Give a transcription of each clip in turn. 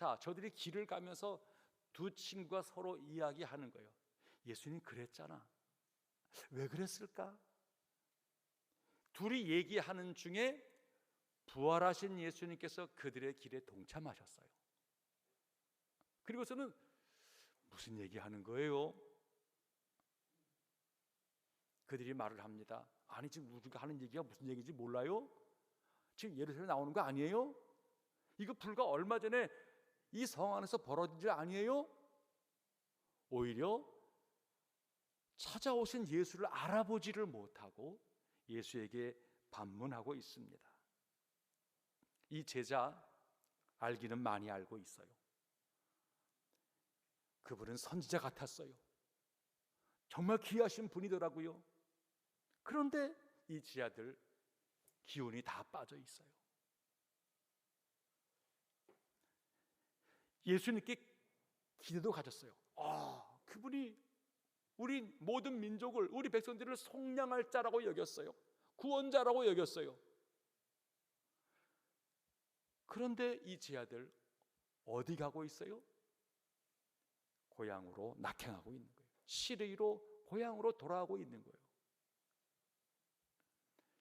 자, 저들이 길을 가면서 두 친구가 서로 이야기하는 거예요. 예수님 그랬잖아. 왜 그랬을까? 둘이 얘기하는 중에 부활하신 예수님께서 그들의 길에 동참하셨어요. 그리고서는 무슨 얘기하는 거예요? 그들이 말을 합니다. 아니, 지금 우리가 하는 얘기가 무슨 얘기인지 몰라요? 지금 예루살렘에 나오는 거 아니에요? 이거 불과 얼마 전에 이 성 안에서 벌어진 일 아니에요? 오히려 찾아오신 예수를 알아보지를 못하고 예수에게 반문하고 있습니다. 이 제자 알기는 많이 알고 있어요. 그분은 선지자 같았어요. 정말 귀하신 분이더라고요. 그런데 이 제자들 기운이 다 빠져 있어요. 예수님께 기대도 가졌어요. 그분이 우리 모든 민족을, 우리 백성들을 속량할 자라고 여겼어요. 구원자라고 여겼어요. 그런데 이 제자들 어디 가고 있어요? 고향으로 낙향하고 있는 거예요. 시리로 고향으로 돌아가고 있는 거예요.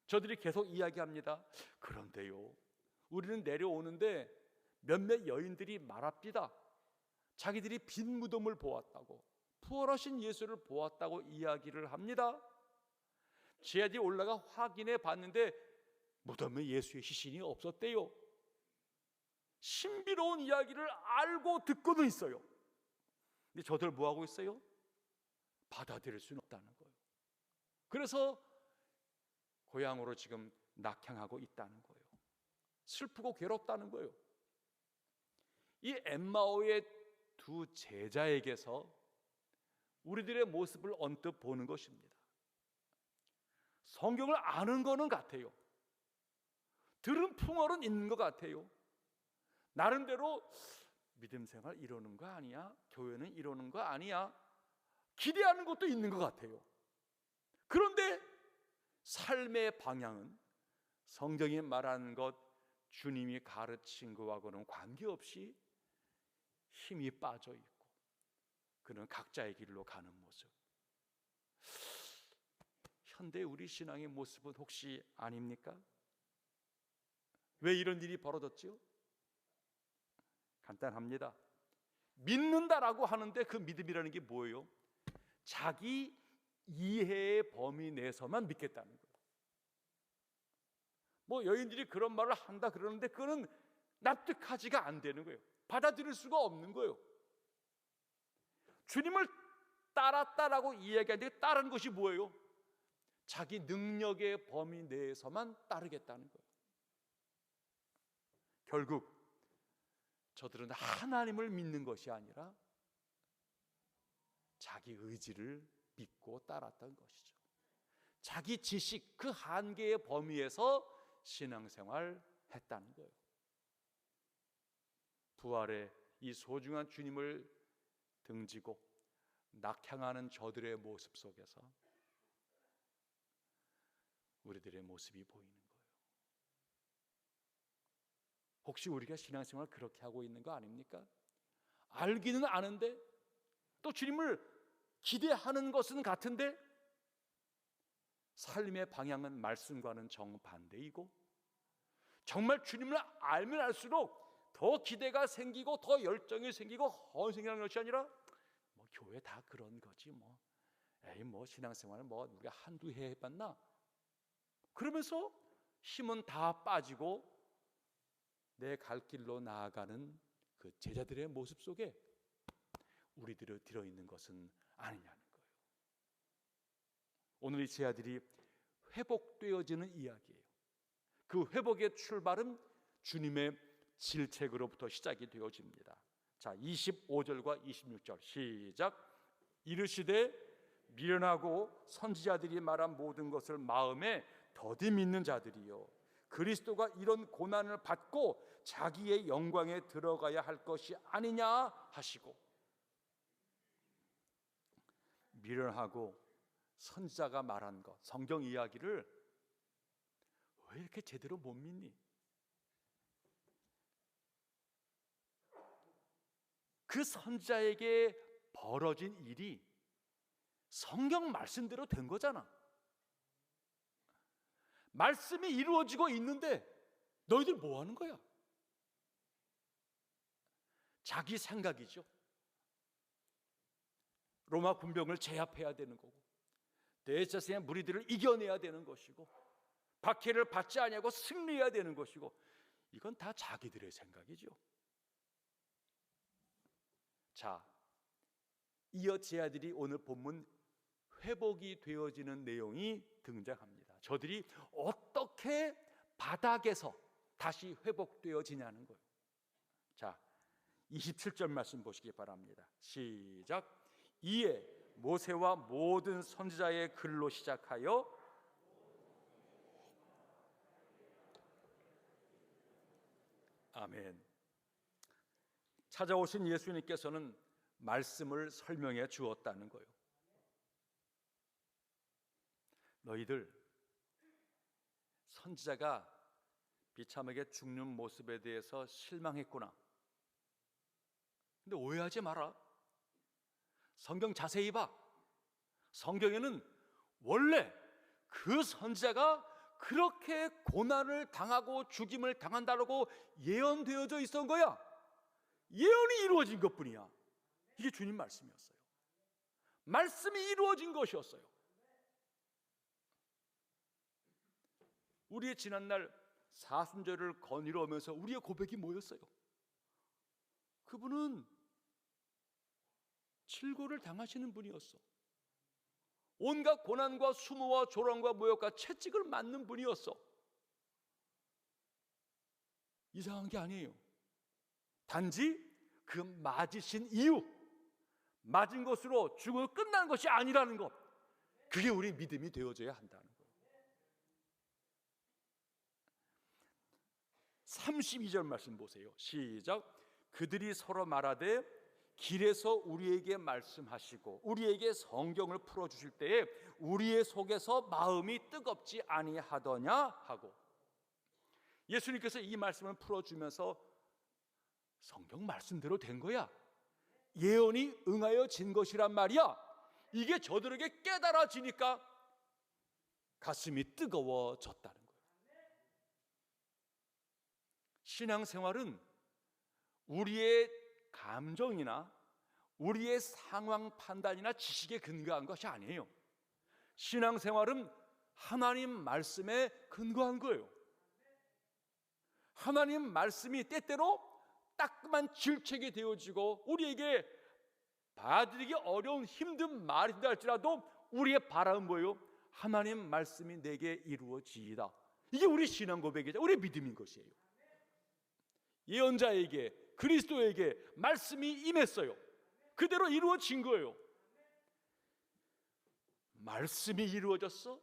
저들이 계속 이야기합니다. 그런데요, 우리는 내려오는데 몇몇 여인들이 말합니다. 자기들이 빈 무덤을 보았다고, 부활하신 예수를 보았다고 이야기를 합니다. 제자들이 올라가 확인해 봤는데 무덤에 예수의 시신이 없었대요. 신비로운 이야기를 알고 듣고는 있어요. 근데 저들 뭐 하고 있어요? 받아들일 수는 없다는 거예요. 그래서 고향으로 지금 낙향하고 있다는 거예요. 슬프고 괴롭다는 거예요. 이 엠마오의 두 제자에게서 우리들의 모습을 언뜻 보는 것입니다. 성경을 아는 거는 같아요. 들은 풍월은 있는 것 같아요. 나름대로 믿음 생활 이러는 거 아니야? 교회는 이러는 거 아니야? 기대하는 것도 있는 것 같아요. 그런데 삶의 방향은 성경이 말하는 것, 주님이 가르친 것하고는 관계없이 힘이 빠져 있고 그는 각자의 길로 가는 모습. 현대 우리 신앙의 모습은 혹시 아닙니까? 왜 이런 일이 벌어졌지요? 간단합니다. 믿는다라고 하는데 그 믿음이라는 게 뭐예요? 자기 이해의 범위 내에서만 믿겠다는 거예요. 뭐 여인들이 그런 말을 한다 그러는데 그거는 납득하지가 안 되는 거예요. 받아들일 수가 없는 거예요. 주님을 따랐다라고 이야기하는데 따르는 것이 뭐예요? 자기 능력의 범위 내에서만 따르겠다는 거예요. 결국 저들은 하나님을 믿는 것이 아니라 자기 의지를 믿고 따랐던 것이죠. 자기 지식, 그 한계의 범위에서 신앙생활 했다는 거예요. 부활의 이 소중한 주님을 등지고 낙향하는 저들의 모습 속에서 우리들의 모습이 보이는 거예요. 혹시 우리가 신앙생활 그렇게 하고 있는 거 아닙니까? 알기는 아는데 또 주님을 기대하는 것은 같은데 삶의 방향은 말씀과는 정반대이고 정말 주님을 알면 알수록 더 기대가 생기고 더 열정이 생기고 헌신하는 것이 아니라 뭐 교회 다 그런 거지 뭐 신앙생활은 우리가 한두 해 해봤나? 그러면서 힘은 다 빠지고 내 갈 길로 나아가는 그 제자들의 모습 속에 우리들이 들어있는 것은 아니냐는 거예요. 오늘 이 제자들이 회복되어지는 이야기예요. 그 회복의 출발은 주님의 질책으로부터 시작이 되어집니다. 자, 25절과 26절 시작. 이르시되 미련하고 선지자들이 말한 모든 것을 마음에 더디 믿는 자들이요 그리스도가 이런 고난을 받고 자기의 영광에 들어가야 할 것이 아니냐 하시고, 미련하고 선지자가 말한 것, 성경 이야기를 왜 이렇게 제대로 못 믿니? 그 선지자에게 벌어진 일이 성경 말씀대로 된 거잖아. 말씀이 이루어지고 있는데 너희들 뭐 하는 거야? 자기 생각이죠. 로마 군병을 제압해야 되는 거고, 대제사장의 무리들을 이겨내야 되는 것이고, 박해를 받지 아니하고 승리해야 되는 것이고, 이건 다 자기들의 생각이죠. 자, 이어 제 아들이 오늘 본문 회복이 되어지는 내용이 등장합니다. 저들이 어떻게 바닥에서 다시 회복되어지냐는 거예요. 자, 27절 말씀 보시기 바랍니다. 시작. 이에 모세와 모든 선지자의 글로 시작하여 아멘. 찾아오신 예수님께서는 말씀을 설명해 주었다는 거예요. 너희들 선지자가 비참하게 죽는 모습에 대해서 실망했구나. 근데 오해하지 마라. 성경 자세히 봐. 성경에는 원래 그 선지자가 그렇게 고난을 당하고 죽임을 당한다고 예언되어져 있었던 거야. 예언이 이루어진 것뿐이야. 이게 주님 말씀이었어요. 말씀이 이루어진 것이었어요. 우리의 지난날 사순절을 거닐어 오면서 우리의 고백이 뭐였어요? 그분은 질고를 당하시는 분이었어. 온갖 고난과 수모와 조롱과 모욕과 채찍을 맞는 분이었어. 이상한 게 아니에요. 단지 그 맞으신 이유, 맞은 것으로 죽음을 끝나는 것이 아니라는 것, 그게 우리 믿음이 되어져야 한다는 거예요. 32절 말씀 보세요. 시작. 그들이 서로 말하되 길에서 우리에게 말씀하시고 우리에게 성경을 풀어주실 때에 우리의 속에서 마음이 뜨겁지 아니하더냐 하고, 예수님께서 이 말씀을 풀어주면서 성경 말씀대로 된 거야. 예언이 응하여진 것이란 말이야. 이게 저들에게 깨달아지니까 가슴이 뜨거워졌다는 거예요. 신앙생활은 우리의 감정이나 우리의 상황 판단이나 지식에 근거한 것이 아니에요. 신앙생활은 하나님 말씀에 근거한 거예요. 하나님 말씀이 때때로 따끔한 질책이 되어지고 우리에게 받아들이기 어려운 힘든 말이다 할지라도 우리의 바람은 뭐예요? 하나님 말씀이 내게 이루어지이다. 이게 우리 신앙 고백이자 우리의 믿음인 것이에요. 예언자에게, 그리스도에게 말씀이 임했어요. 그대로 이루어진 거예요. 말씀이 이루어졌어?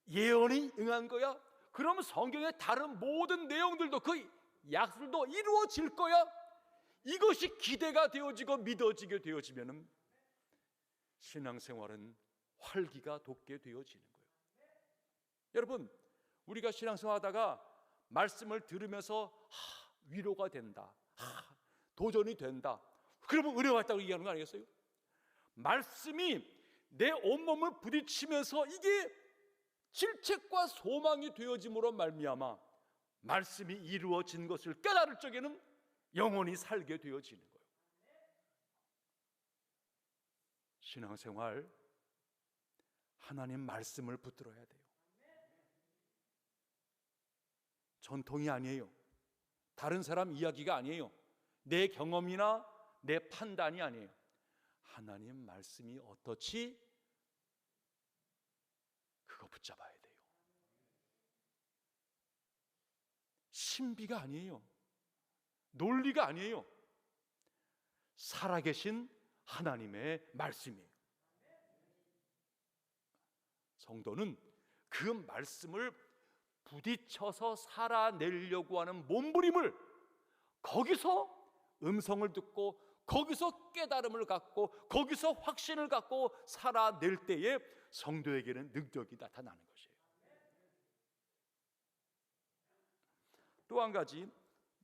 예언이 응한 거야? 그럼 성경의 다른 모든 내용들도, 그 약속도 이루어질 거야? 이것이 기대가 되어지고 믿어지게 되어지면 신앙생활은 활기가 돋게 되어지는 거예요. 여러분, 우리가 신앙생활하다가 말씀을 들으면서 위로가 된다, 도전이 된다, 그러면 은혜가 있다고 얘기하는 거 아니겠어요? 말씀이 내 온몸을 부딪히면서 이게 질책과 소망이 되어짐으로 말미암아 말씀이 이루어진 것을 깨달을 적에는 영원히 살게 되어지는 거예요. 신앙생활, 하나님 말씀을 붙들어야 돼요. 전통이 아니에요. 다른 사람 이야기가 아니에요. 내 경험이나 내 판단이 아니에요. 하나님 말씀이 어떻지? 그거 붙잡아야 돼요. 신비가 아니에요. 논리가 아니에요. 살아계신 하나님의 말씀이에요. 성도는 그 말씀을 부딪혀서 살아내려고 하는 몸부림을, 거기서 음성을 듣고 거기서 깨달음을 갖고 거기서 확신을 갖고 살아낼 때에 성도에게는 능력이 나타나는 것이에요. 또 한 가지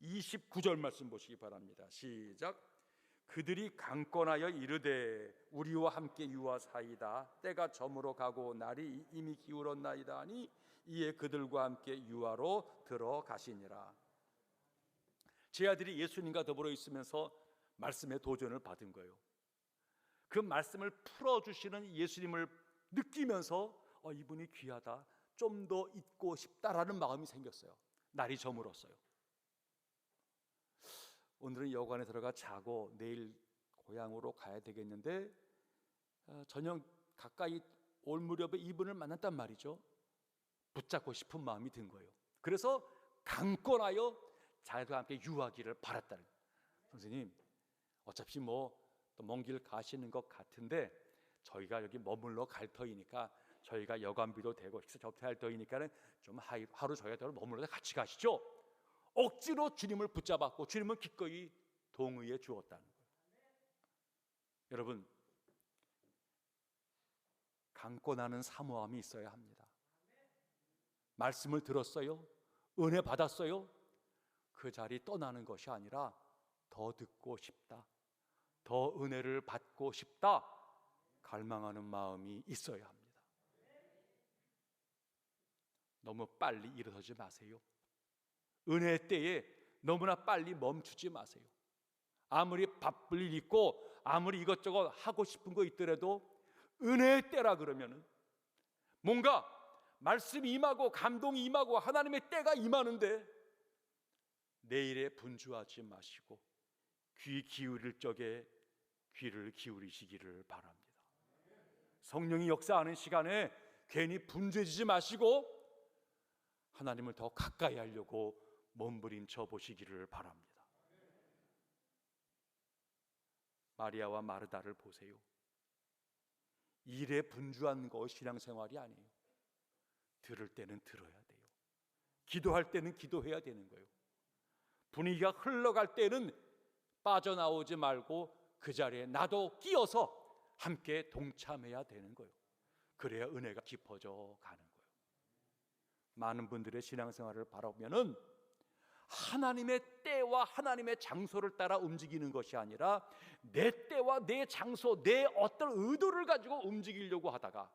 29절 말씀 보시기 바랍니다. 시작. 그들이 강권하여 이르되 우리와 함께 유하사이다. 때가 저물어 가고 날이 이미 기울었나이다 하니 이에 그들과 함께 유하로 들어가시니라. 제 아들이 예수님과 더불어 있으면서 말씀의 도전을 받은 거예요. 그 말씀을 풀어주시는 예수님을 느끼면서 이분이 귀하다, 좀 더 있고 싶다라는 마음이 생겼어요. 날이 저물었어요. 오늘은 여관에 들어가 자고 내일 고향으로 가야 되겠는데 저녁 가까이 올 무렵에 이분을 만났단 말이죠. 붙잡고 싶은 마음이 든 거예요. 그래서 강권하여 자기와 함께 유하기를 바랐다는 거예요. 선생님, 어차피 먼 길 가시는 것 같은데 저희가 여기 머물러 갈 터이니까 저희가 여관비도 되고 식사 접대할 터이니까는 좀 하루 저희가 머물러 같이 가시죠. 억지로 주님을 붙잡았고 주님은 기꺼이 동의해 주었다는 거예요. 여러분, 강권하는 사모함이 있어야 합니다. 말씀을 들었어요? 은혜 받았어요? 그 자리 떠나는 것이 아니라 더 듣고 싶다, 더 은혜를 받고 싶다, 갈망하는 마음이 있어야 합니다. 너무 빨리 일어서지 마세요. 은혜의 때에 너무나 빨리 멈추지 마세요. 아무리 바쁠 일 있고 아무리 이것저것 하고 싶은 거 있더라도 은혜의 때라 그러면은 뭔가 말씀이 임하고 감동이 임하고 하나님의 때가 임하는데 내일에 분주하지 마시고 귀 기울일 적에 귀를 기울이시기를 바랍니다. 성령이 역사하는 시간에 괜히 분주해지지 마시고 하나님을 더 가까이 하려고 몸부림쳐 보시기를 바랍니다. 마리아와 마르다를 보세요. 일에 분주한 거 신앙생활이 아니에요. 들을 때는 들어야 돼요. 기도할 때는 기도해야 되는 거예요. 분위기가 흘러갈 때는 빠져나오지 말고 그 자리에 나도 끼어서 함께 동참해야 되는 거예요. 그래야 은혜가 깊어져 가는 거예요. 많은 분들의 신앙생활을 바라보면은 하나님의 때와 하나님의 장소를 따라 움직이는 것이 아니라 내 때와 내 장소, 내 어떤 의도를 가지고 움직이려고 하다가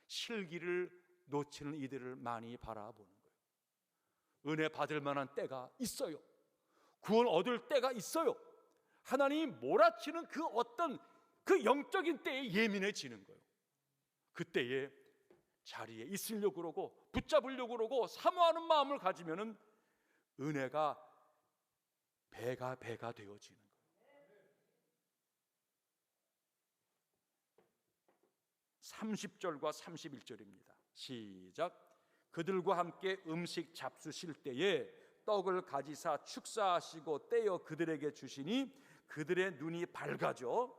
실기를 놓치는 이들을 많이 바라보는 거예요. 은혜 받을 만한 때가 있어요. 구원 얻을 때가 있어요. 하나님이 몰아치는 그 어떤 그 영적인 때에 예민해지는 거예요. 그때에 자리에 있으려고 그러고 붙잡으려고 그러고 사모하는 마음을 가지면은 은혜가 배가 되어지는 거예요. 30절과 31절입니다. 시작. 그들과 함께 음식 잡수실 때에 떡을 가지사 축사하시고 떼어 그들에게 주시니 그들의 눈이 밝아져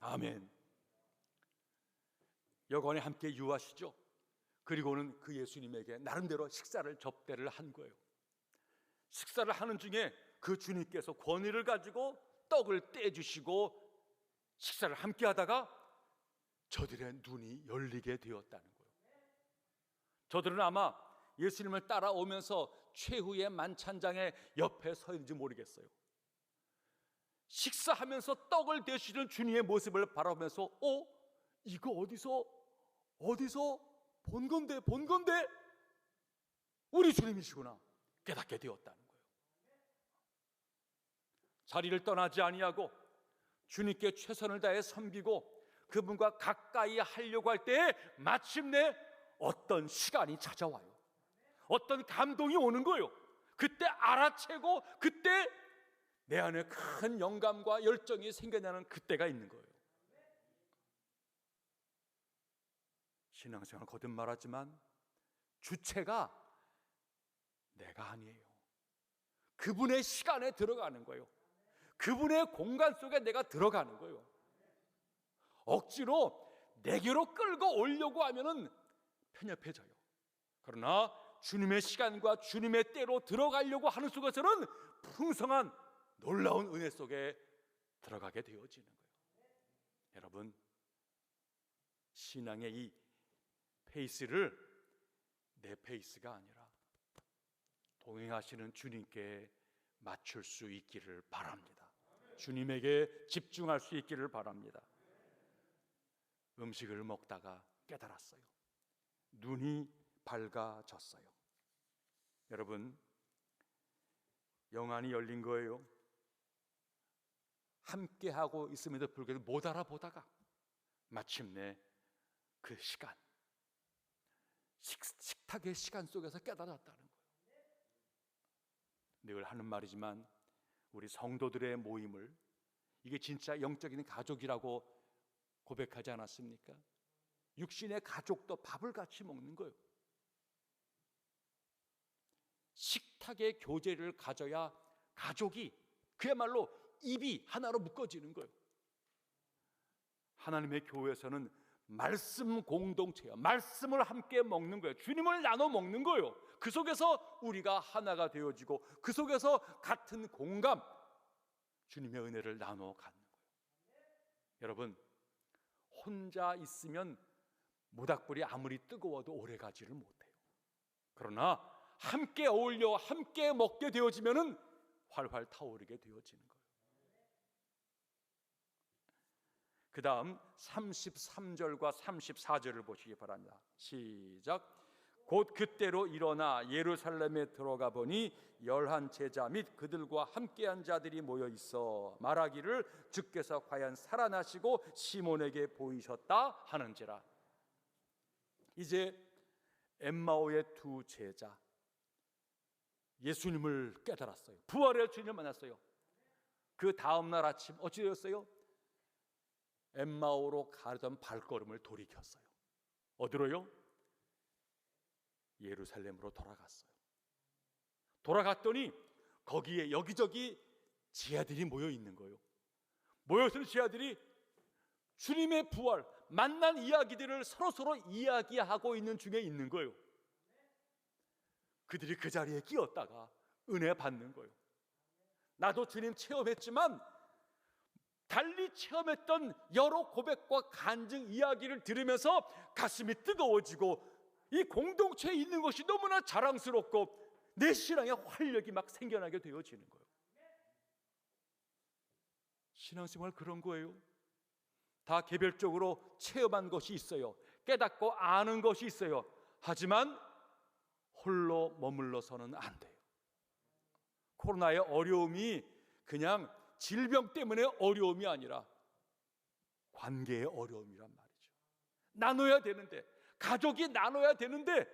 아멘. 여관에 함께 유하시죠. 그리고는 그 예수님에게 나름대로 식사를 접대를 한 거예요. 식사를 하는 중에 그 주님께서 권위를 가지고 떡을 떼주시고 식사를 함께 하다가 저들의 눈이 열리게 되었다는 거예요. 저들은 아마 예수님을 따라오면서 최후의 만찬장의 옆에 서 있는지 모르겠어요. 식사하면서 떡을 대시는 주님의 모습을 바라보면서 이거 어디서 본 건데 우리 주님이시구나 깨닫게 되었다는 거예요. 자리를 떠나지 아니하고 주님께 최선을 다해 섬기고 그분과 가까이 하려고 할 때에 마침내 어떤 시간이 찾아와요. 어떤 감동이 오는 거예요. 그때 알아채고 그때 내 안에 큰 영감과 열정이 생겨나는 그때가 있는 거예요. 신앙생활 거듭 말하지만 주체가 내가 아니에요. 그분의 시간에 들어가는 거예요. 그분의 공간 속에 내가 들어가는 거예요. 억지로 내게로 끌고 오려고 하면은 편협해져요. 그러나 주님의 시간과 주님의 때로 들어가려고 하는 속에서는 풍성한 놀라운 은혜 속에 들어가게 되어지는 거예요. 여러분, 신앙의 이 페이스를 내 페이스가 아니라 동행하시는 주님께 맞출 수 있기를 바랍니다. 주님에게 집중할 수 있기를 바랍니다. 음식을 먹다가 깨달았어요. 눈이 밝아졌어요. 여러분, 영안이 열린 거예요. 함께하고 있음에도 불구하고 못 알아보다가 마침내 그 시간, 식탁의 시간 속에서 깨달았다는 거예요. 늘 하는 말이지만 우리 성도들의 모임을, 이게 진짜 영적인 가족이라고 고백하지 않았습니까? 육신의 가족도 밥을 같이 먹는 거예요. 식탁의 교제를 가져야 가족이 그야말로 입이 하나로 묶어지는 거예요. 하나님의 교회에서는 말씀 공동체예요. 말씀을 함께 먹는 거예요. 주님을 나눠 먹는 거예요. 그 속에서 우리가 하나가 되어지고 그 속에서 같은 공감, 주님의 은혜를 나눠 갖는 거예요. 여러분, 혼자 있으면 모닥불이 아무리 뜨거워도 오래 가지를 못해요. 그러나 함께 어울려 함께 먹게 되어지면은 활활 타오르게 되어지는 거예요. 그 다음 33절과 34절을 보시기 바랍니다. 시작. 곧 그때로 일어나 예루살렘에 들어가 보니 11 제자 및 그들과 함께한 자들이 모여 있어 말하기를 주께서 과연 살아나시고 시몬에게 보이셨다 하는지라. 이제 엠마오의 두 제자, 예수님을 깨달았어요. 부활의 주님을 만났어요. 그 다음날 아침 어찌 되었어요? 엠마오로 가던 발걸음을 돌이켰어요. 어디로요? 예루살렘으로 돌아갔어요. 돌아갔더니 거기에 여기저기 제자들이 모여 있는 거예요. 모여있는 제자들이 주님의 부활, 만난 이야기들을 서로 이야기하고 있는 중에 있는 거예요. 그들이 그 자리에 끼었다가 은혜 받는 거예요. 나도 주님 체험했지만 달리 체험했던 여러 고백과 간증 이야기를 들으면서 가슴이 뜨거워지고 이 공동체에 있는 것이 너무나 자랑스럽고 내 신앙의 활력이 막 생겨나게 되어지는 거예요. 신앙생활 그런 거예요. 다 개별적으로 체험한 것이 있어요. 깨닫고 아는 것이 있어요. 하지만 홀로 머물러서는 안 돼요. 코로나의 어려움이 그냥 질병 때문에 어려움이 아니라 관계의 어려움이란 말이죠. 나눠야 되는데, 가족이 나눠야 되는데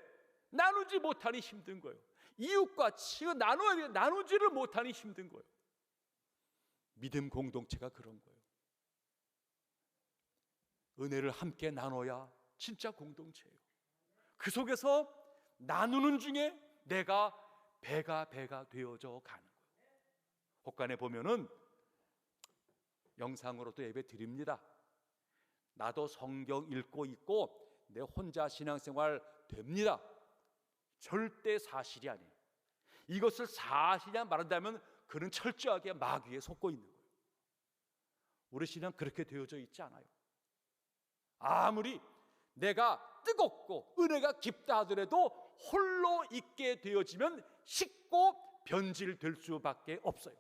나누지 못하니 힘든 거예요. 이웃과 친구 나눠야 되는데 나누지를 못하니 힘든 거예요. 믿음 공동체가 그런 거예요. 은혜를 함께 나눠야 진짜 공동체예요. 그 속에서 나누는 중에 내가 배가 되어져 가는 거예요. 혹간에 보면은 영상으로도 예배 드립니다. 나도 성경 읽고 있고 내 혼자 신앙생활 됩니다. 절대 사실이 아니에요. 이것을 사실이라 말한다면 그는 철저하게 마귀에 속고 있는 거예요. 우리 신앙 그렇게 되어져 있지 않아요. 아무리 내가 뜨겁고 은혜가 깊다 하더라도 홀로 있게 되어지면 식고 변질될 수밖에 없어요.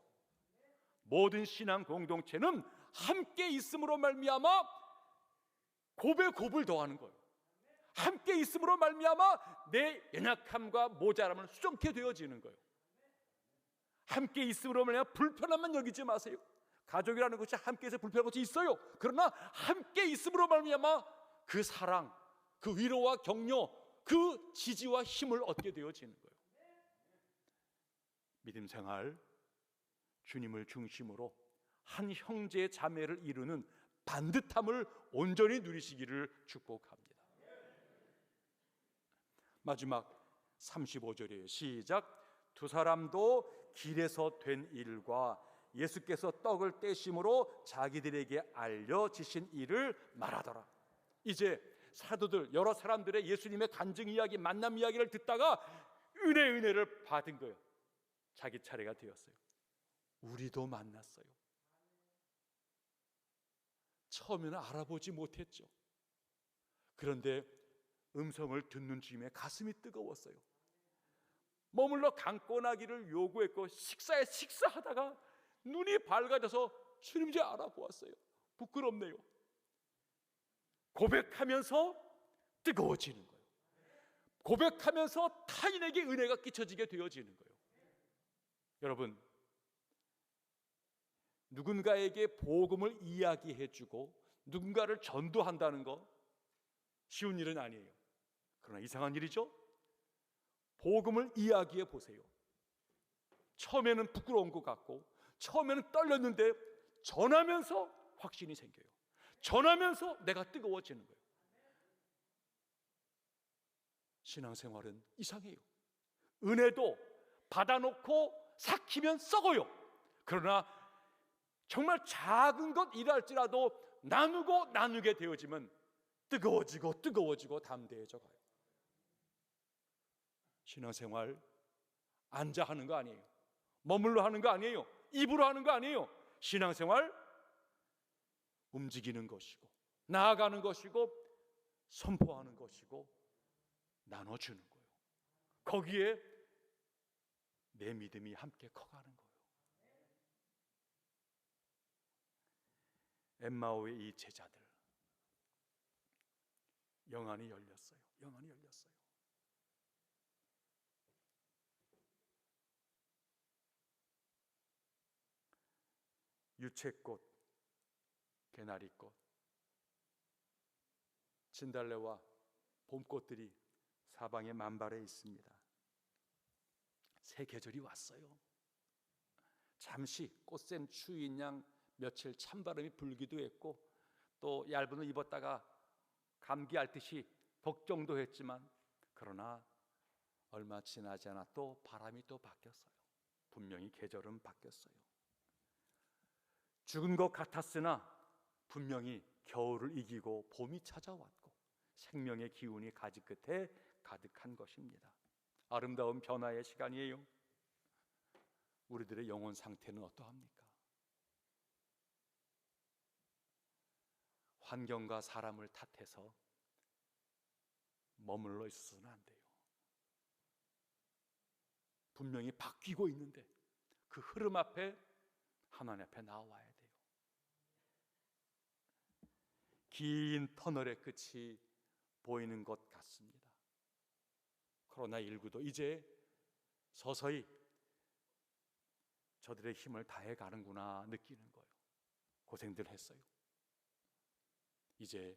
모든 신앙 공동체는 함께 있음으로 말미암아 곱을 더하는 거예요. 함께 있음으로 말미암아 내 연약함과 모자람을 수정케 되어지는 거예요. 함께 있음으로 말미암아 불편함만 여기지 마세요. 가족이라는 것이 함께해서 불편한 것이 있어요. 그러나 함께 있음으로 말미암아 그 사랑, 그 위로와 격려, 그 지지와 힘을 얻게 되어지는 거예요. 믿음 생활, 주님을 중심으로 한 형제 자매를 이루는 반듯함을 온전히 누리시기를 축복합니다. 마지막 35절이에요. 시작. 두 사람도 길에서 된 일과 예수께서 떡을 떼심으로 자기들에게 알려지신 일을 말하더라. 이제 사도들, 여러 사람들의 예수님의 간증 이야기, 만남 이야기를 듣다가 은혜를 받은 거예요. 자기 차례가 되었어요. 우리도 만났어요. 처음에는 알아보지 못했죠. 그런데 음성을 듣는 중에 가슴이 뜨거웠어요. 머물러 강권하기를 요구했고 식사하다가 눈이 밝아져서 주님 이제 알아보았어요. 부끄럽네요. 고백하면서 뜨거워지는 거예요. 고백하면서 타인에게 은혜가 끼쳐지게 되어지는 거예요. 여러분, 누군가에게 복음을 이야기해주고 누군가를 전도한다는 거 쉬운 일은 아니에요. 그러나 이상한 일이죠. 복음을 이야기해 보세요. 처음에는 부끄러운 것 같고 처음에는 떨렸는데 전하면서 확신이 생겨요. 전하면서 내가 뜨거워지는 거예요. 신앙생활은 이상해요. 은혜도 받아놓고 삭히면 썩어요. 그러나 정말 작은 것이랄지라도 나누게 되어지면 뜨거워지고 담대해져 가요. 신앙생활 앉아 하는 거 아니에요. 머물러 하는 거 아니에요. 입으로 하는 거 아니에요. 신앙생활 움직이는 것이고 나아가는 것이고 선포하는 것이고 나눠주는 거예요. 거기에 내 믿음이 함께 커가는 거예요. 엠마오의 이 제자들 영안이 열렸어요. 유채꽃, 개나리꽃, 진달래와 봄꽃들이 사방에 만발해 있습니다. 새 계절이 왔어요. 잠시 꽃샘 추위인 양 며칠 찬바람이 불기도 했고 또 얇은 옷 입었다가 감기 앓듯이 걱정도 했지만 그러나 얼마 지나지 않아 또 바람이 또 바뀌었어요. 분명히 계절은 바뀌었어요. 죽은 것 같았으나 분명히 겨울을 이기고 봄이 찾아왔고 생명의 기운이 가지 끝에 가득한 것입니다. 아름다운 변화의 시간이에요. 우리들의 영혼 상태는 어떠합니까? 환경과 사람을 탓해서 머물러 있어서는 안 돼요. 분명히 바뀌고 있는데 그 흐름 앞에 하나님 앞에 나와야 돼요. 긴 터널의 끝이 보이는 것 같습니다. 코로나19도 이제 서서히 저들의 힘을 다해 가는구나 느끼는 거예요. 고생들 했어요. 이제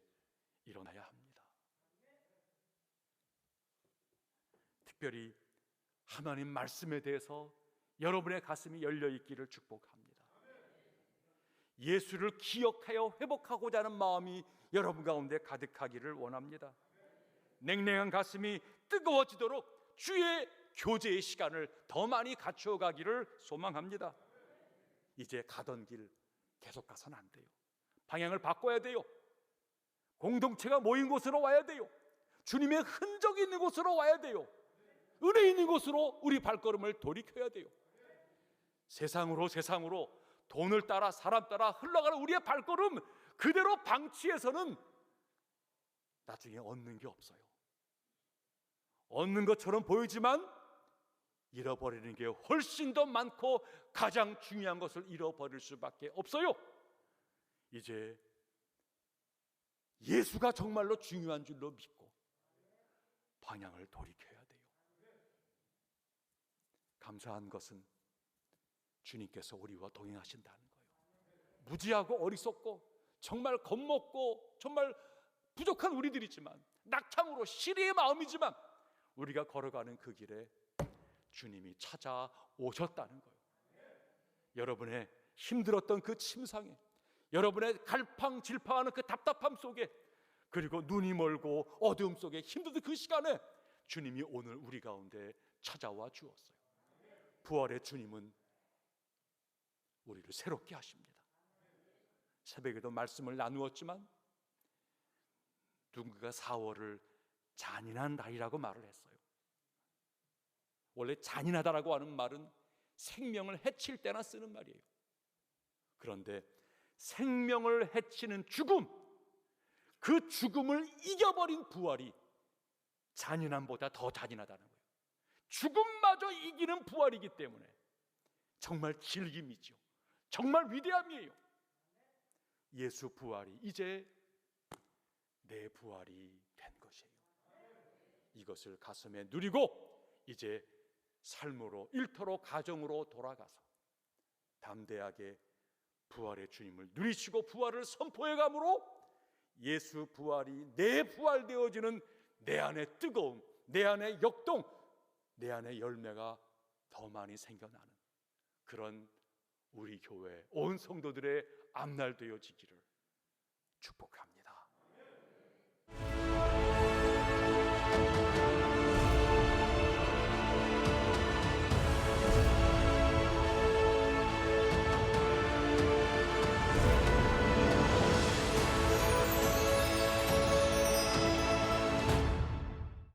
일어나야 합니다. 특별히 하나님 말씀에 대해서 여러분의 가슴이 열려 있기를 축복합니다. 예수를 기억하여 회복하고자 하는 마음이 여러분 가운데 가득하기를 원합니다. 냉랭한 가슴이 뜨거워지도록 주의 교제의 시간을 더 많이 갖추어 가기를 소망합니다. 이제 가던 길 계속 가서는 안 돼요. 방향을 바꿔야 돼요. 공동체가 모인 곳으로 와야 돼요. 주님의 흔적이 있는 곳으로 와야 돼요. 은혜 있는 곳으로 우리 발걸음을 돌이켜야 돼요. 세상으로 돈을 따라 사람 따라 흘러가는 우리의 발걸음 그대로 방치해서는 나중에 얻는 게 없어요. 얻는 것처럼 보이지만 잃어버리는 게 훨씬 더 많고 가장 중요한 것을 잃어버릴 수밖에 없어요. 이제 예수가 정말로 중요한 줄로 믿고 방향을 돌이켜야 돼요. 감사한 것은 주님께서 우리와 동행하신다는 거예요. 무지하고 어리석고 정말 겁먹고 정말 부족한 우리들이지만 낙창으로 시리의 마음이지만 우리가 걸어가는 그 길에 주님이 찾아오셨다는 거예요. 여러분의 힘들었던 그 침상에 여러분의 갈팡질팡하는 그 답답함 속에 그리고 눈이 멀고 어두움 속에 힘든 그 시간에 주님이 오늘 우리 가운데 찾아와 주었어요. 부활의 주님은 우리를 새롭게 하십니다. 새벽에도 말씀을 나누었지만 누군가가 4월을 잔인한 날이라고 말을 했어요. 원래 잔인하다라고 하는 말은 생명을 해칠 때나 쓰는 말이에요. 그런데 생명을 해치는 죽음, 그 죽음을 이겨버린 부활이 잔인함보다 더 잔인하다는 거예요. 죽음마저 이기는 부활이기 때문에 정말 즐김이죠. 정말 위대함이에요. 예수 부활이 이제 내 부활이 된 것이에요. 이것을 가슴에 누리고 이제 삶으로, 일터로, 가정으로 돌아가서 담대하게 부활의 주님을 누리시고 부활을 선포해감으로 예수 부활이 내 부활되어지는 내 안의 뜨거움, 내 안의 역동, 내 안의 열매가 더 많이 생겨나는 그런 우리 교회 온 성도들의 앞날 되어지기를 축복합니다.